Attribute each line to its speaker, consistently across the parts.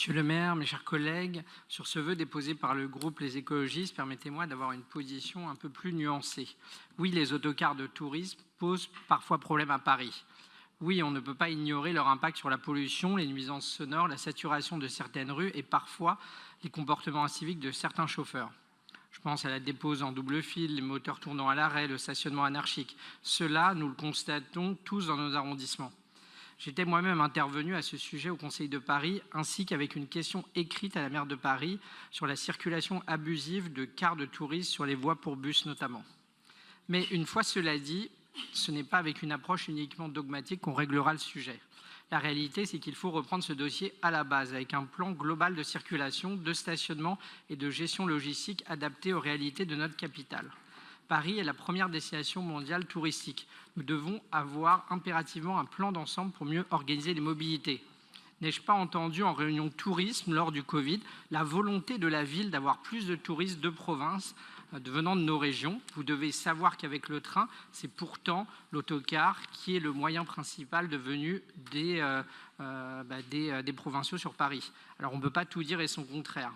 Speaker 1: Monsieur le maire, mes chers collègues, sur ce vœu déposé par le groupe Les Écologistes, permettez-moi d'avoir une position un peu plus nuancée. Oui, les autocars de tourisme posent parfois problème à Paris. Oui, on ne peut pas ignorer leur impact sur la pollution, les nuisances sonores, la saturation de certaines rues et parfois les comportements inciviques de certains chauffeurs. Je pense à la dépose en double fil, les moteurs tournant à l'arrêt, le stationnement anarchique. Cela, nous le constatons tous dans nos arrondissements. J'étais moi-même intervenu à ce sujet au Conseil de Paris, ainsi qu'avec une question écrite à la maire de Paris sur la circulation abusive de cars de touristes sur les voies pour bus notamment. Mais une fois cela dit, ce n'est pas avec une approche uniquement dogmatique qu'on réglera le sujet. La réalité, c'est qu'il faut reprendre ce dossier à la base, avec un plan global de circulation, de stationnement et de gestion logistique adapté aux réalités de notre capitale. Paris est la première destination mondiale touristique. Nous devons avoir impérativement un plan d'ensemble pour mieux organiser les mobilités. N'ai-je pas entendu en réunion tourisme lors du Covid la volonté de la ville d'avoir plus de touristes de province venant de nos régions? Vous devez savoir qu'avec le train, c'est pourtant l'autocar qui est le moyen principal de venue des provinciaux sur Paris. Alors on ne peut pas tout dire et son contraire.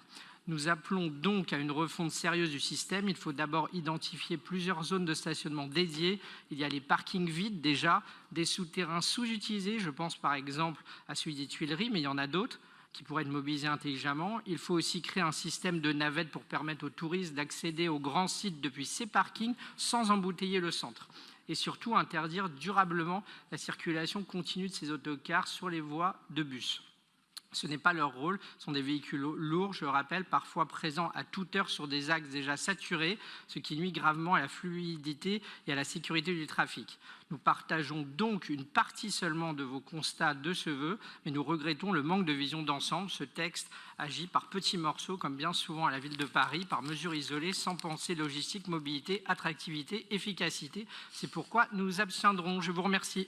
Speaker 1: Nous appelons donc à une refonte sérieuse du système. Il faut d'abord identifier plusieurs zones de stationnement dédiées. Il y a les parkings vides déjà, des souterrains sous-utilisés. Je pense par exemple à celui des Tuileries, mais il y en a d'autres qui pourraient être mobilisés intelligemment. Il faut aussi créer un système de navettes pour permettre aux touristes d'accéder aux grands sites depuis ces parkings sans embouteiller le centre. Et surtout interdire durablement la circulation continue de ces autocars sur les voies de bus. Ce n'est pas leur rôle, ce sont des véhicules lourds, je le rappelle, parfois présents à toute heure sur des axes déjà saturés, ce qui nuit gravement à la fluidité et à la sécurité du trafic. Nous partageons donc une partie seulement de vos constats de ce vœu, mais nous regrettons le manque de vision d'ensemble. Ce texte agit par petits morceaux, comme bien souvent à la ville de Paris, par mesures isolées, sans penser logistique, mobilité, attractivité, efficacité. C'est pourquoi nous nous abstiendrons. Je vous remercie.